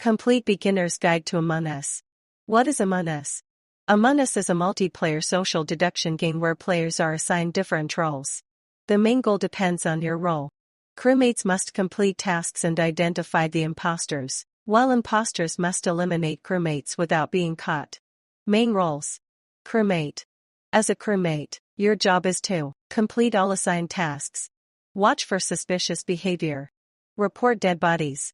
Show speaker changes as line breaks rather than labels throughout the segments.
Complete Beginner's Guide to Among Us. What is Among Us? Among Us is a multiplayer social deduction game where players are assigned different roles. The main goal depends on your role. Crewmates must complete tasks and identify the imposters, while imposters must eliminate crewmates without being caught. Main roles. Crewmate. As a crewmate, your job is to complete all assigned tasks. Watch for suspicious behavior. Report dead bodies.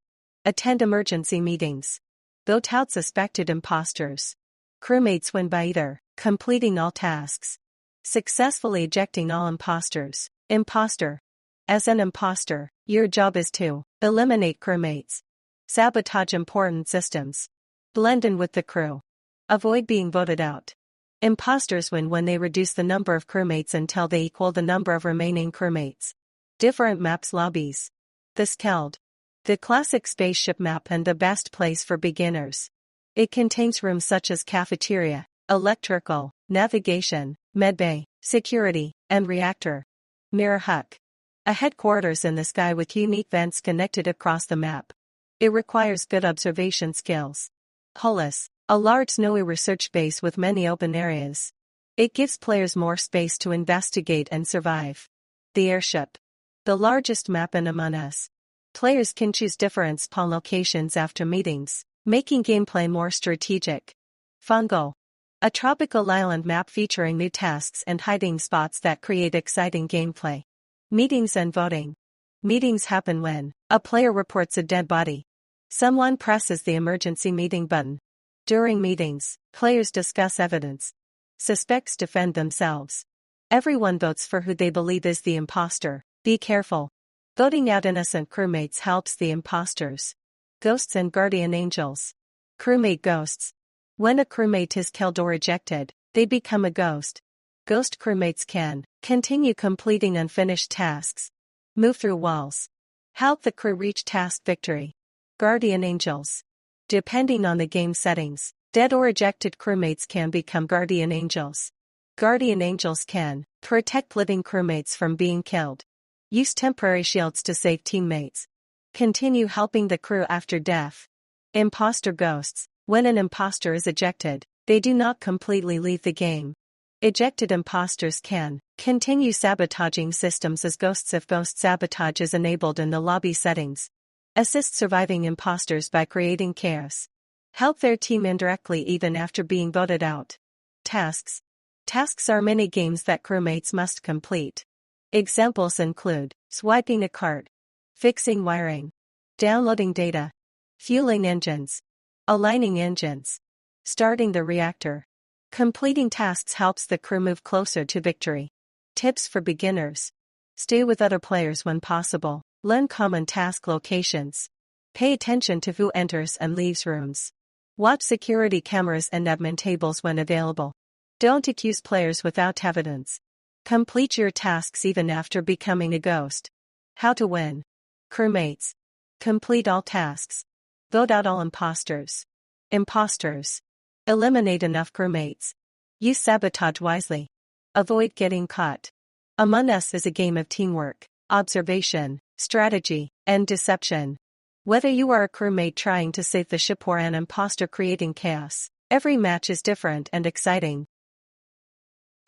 Attend emergency meetings. Vote out suspected imposters. Crewmates win by either completing all tasks, successfully ejecting all imposters. Imposter. As an imposter, your job is to eliminate crewmates. Sabotage important systems. Blend in with the crew. Avoid being voted out. Imposters win when they reduce the number of crewmates until they equal the number of remaining crewmates. Different maps lobbies. The Skeld. The classic spaceship map and the best place for beginners. It contains rooms such as cafeteria, electrical, navigation, medbay, security, and reactor. Mirror Hut. A headquarters in the sky with unique vents connected across the map. It requires good observation skills. Hollis. A large snowy research base with many open areas. It gives players more space to investigate and survive. The Airship. The largest map in Among Us. Players can choose different spawn locations after meetings, making gameplay more strategic. Fungal. A tropical island map featuring new tasks and hiding spots that create exciting gameplay. Meetings and voting. Meetings happen when a player reports a dead body. Someone presses the emergency meeting button. During meetings, players discuss evidence. Suspects defend themselves. Everyone votes for who they believe is the imposter. Be careful. Voting out innocent crewmates helps the imposters. Ghosts and guardian angels. Crewmate ghosts. When a crewmate is killed or ejected, they become a ghost. Ghost crewmates can continue completing unfinished tasks. Move through walls. Help the crew reach task victory. Guardian angels. Depending on the game settings, dead or ejected crewmates can become guardian angels. Guardian angels can protect living crewmates from being killed. Use temporary shields to save teammates. Continue helping the crew after death. Imposter ghosts. When an imposter is ejected, they do not completely leave the game. Ejected imposters can continue sabotaging systems as ghosts if ghost sabotage is enabled in the lobby settings. Assist surviving imposters by creating chaos. Help their team indirectly even after being voted out. Tasks. Tasks are mini-games that crewmates must complete. Examples include swiping a card, fixing wiring, downloading data, fueling engines, aligning engines, starting the reactor. Completing tasks helps the crew move closer to victory. Tips for beginners. Stay with other players when possible. Learn common task locations. Pay attention to who enters and leaves rooms. Watch security cameras and admin tables when available. Don't accuse players without evidence. Complete your tasks even after becoming a ghost. How to win. Crewmates. Complete all tasks. Vote out all imposters. Imposters. Eliminate enough crewmates. Use sabotage wisely. Avoid getting caught. Among Us is a game of teamwork, observation, strategy, and deception. Whether you are a crewmate trying to save the ship or an imposter creating chaos, every match is different and exciting.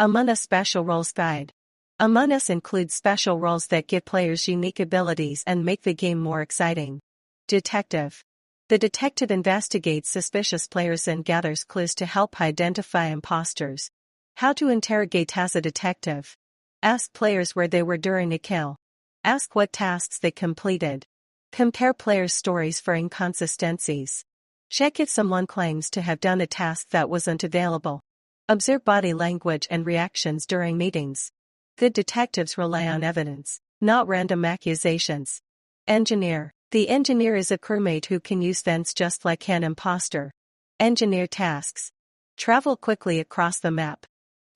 Among Us Special Roles Guide. Among Us includes special roles that give players unique abilities and make the game more exciting. Detective. The detective investigates suspicious players and gathers clues to help identify imposters. How to interrogate as a detective. Ask players where they were during a kill. Ask what tasks they completed. Compare players' stories for inconsistencies. Check if someone claims to have done a task that wasn't available. Observe body language and reactions during meetings. Good detectives rely on evidence, not random accusations. Engineer. The engineer is a crewmate who can use vents just like an imposter. Engineer tasks. Travel quickly across the map.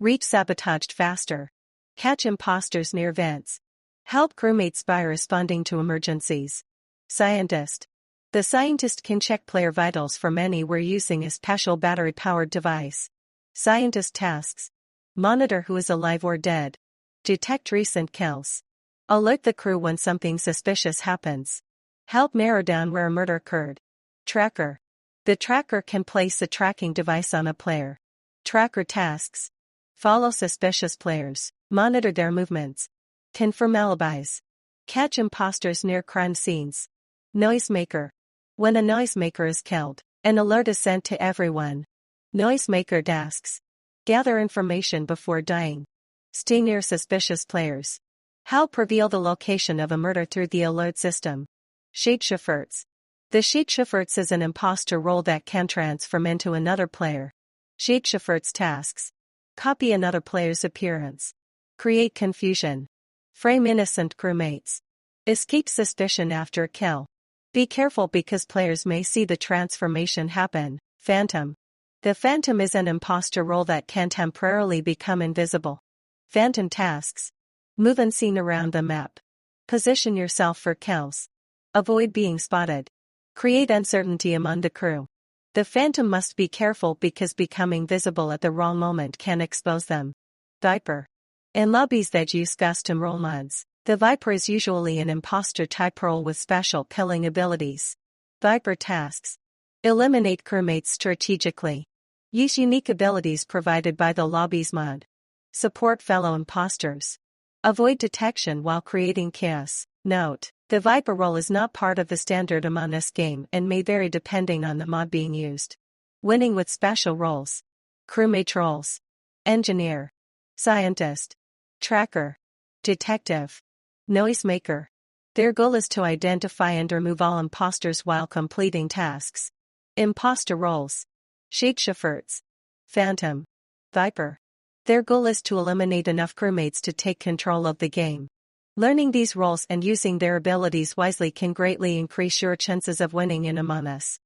Reach sabotaged faster. Catch imposters near vents. Help crewmates by responding to emergencies. Scientist. The scientist can check player vitals from anywhere using a special battery-powered device. Scientist tasks. Monitor who is alive or dead. Detect recent kills. Alert the crew when something suspicious happens. Help narrow down where a murder occurred. Tracker. The tracker can place a tracking device on a player. Tracker tasks. Follow suspicious players, monitor their movements. Confirm alibis. Catch imposters near crime scenes. Noisemaker. When a noisemaker is killed, an alert is sent to everyone. Noisemaker tasks. Gather information before dying. Stay near suspicious players. Help reveal the location of a murder through the alert system. Shapeshifters. The Shapeshifter is an imposter role that can transform into another player. Shapeshifter's tasks. Copy another player's appearance. Create confusion. Frame innocent crewmates. Escape suspicion after a kill. Be careful because players may see the transformation happen. Phantom. The Phantom is an imposter role that can temporarily become invisible. Phantom tasks. Move unseen around the map. Position yourself for kills. Avoid being spotted. Create uncertainty among the crew. The Phantom must be careful because becoming visible at the wrong moment can expose them. Viper. In lobbies that use custom role mods, the Viper is usually an imposter type role with special killing abilities. Viper tasks. Eliminate crewmates strategically. Use unique abilities provided by the lobby's mod. Support fellow imposters. Avoid detection while creating chaos. Note: the Viper role is not part of the standard Among Us game and may vary depending on the mod being used. Winning with special roles. Crewmate roles. Engineer. Scientist. Tracker. Detective. Noisemaker. Their goal is to identify and remove all imposters while completing tasks. Imposter roles. Shapeshifters. Phantom. Viper. Their goal is to eliminate enough crewmates to take control of the game. Learning these roles and using their abilities wisely can greatly increase your chances of winning in Among Us.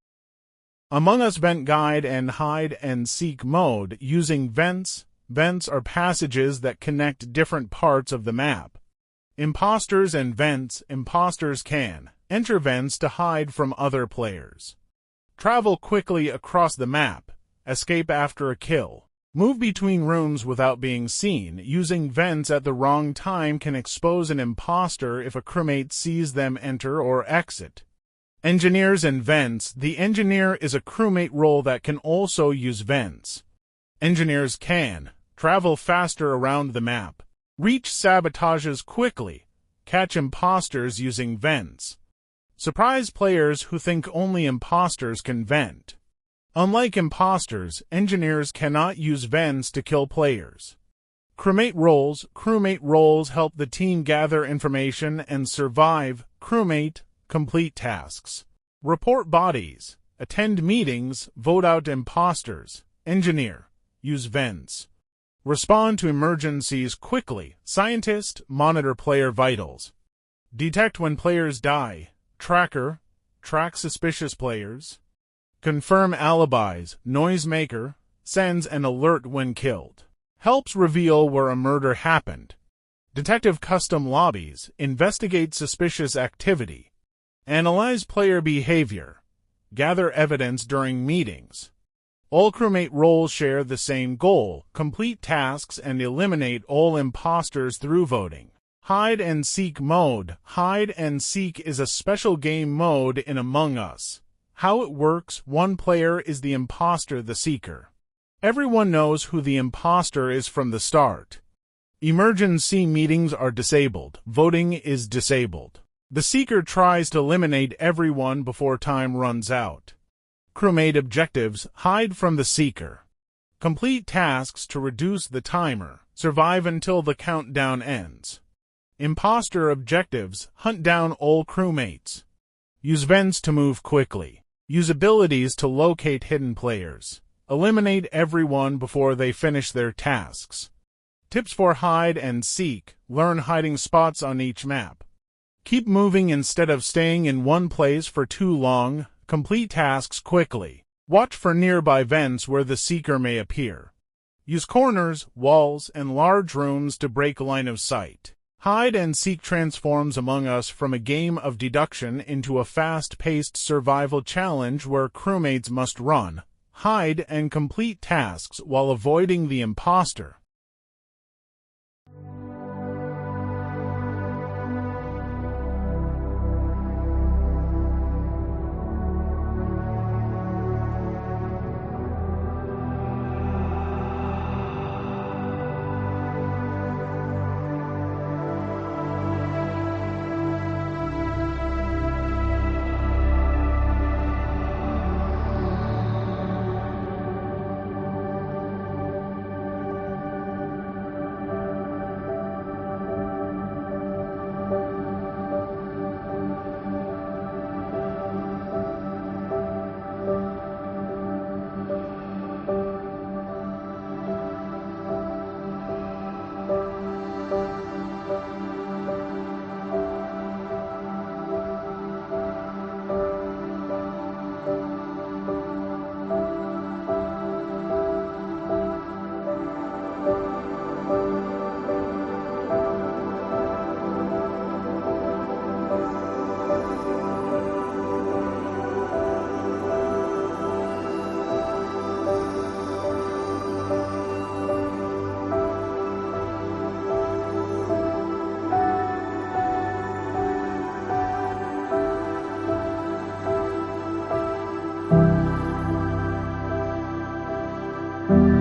Among Us Vent Guide and Hide and Seek mode using vents. Vents are passages that connect different parts of the map. Imposters and vents. Imposters can enter vents to hide from other players. Travel quickly across the map. Escape after a kill. Move between rooms without being seen. Using vents at the wrong time can expose an imposter if a crewmate sees them enter or exit. Engineers and vents. The engineer is a crewmate role that can also use vents. Engineers can travel faster around the map, reach sabotages quickly, catch imposters using vents. Surprise players who think only imposters can vent. Unlike imposters, engineers cannot use vents to kill players. Crewmate roles help the team gather information and survive. Crewmate, complete tasks. Report bodies, attend meetings, vote out imposters. Engineer, use vents. Respond to emergencies quickly. Scientist, monitor player vitals. Detect when players die. Tracker, track suspicious players. Confirm alibis. Noisemaker, sends an alert when killed. Helps reveal where a murder happened. Detective custom lobbies, investigate suspicious activity. Analyze player behavior. Gather evidence during meetings. All crewmate roles share the same goal: complete tasks and eliminate all imposters through voting. Hide and Seek mode. Hide and Seek is a special game mode in Among Us. How it works: one player is the imposter, the seeker. Everyone knows who the imposter is from the start. Emergency meetings are disabled. Voting is disabled. The seeker tries to eliminate everyone before time runs out. Crewmate objectives: hide from the seeker. Complete tasks to reduce the timer. Survive until the countdown ends. Imposter objectives: hunt down all crewmates. Use vents to move quickly. Use abilities to locate hidden players. Eliminate everyone before they finish their tasks. Tips for hide and seek: learn hiding spots on each map. Keep moving instead of staying in one place for too long. Complete tasks quickly. Watch for nearby vents where the seeker may appear. Use corners, walls, and large rooms to break line of sight. Hide and Seek transforms Among Us from a game of deduction into a fast-paced survival challenge where crewmates must run, hide, and complete tasks while avoiding the imposter.
you.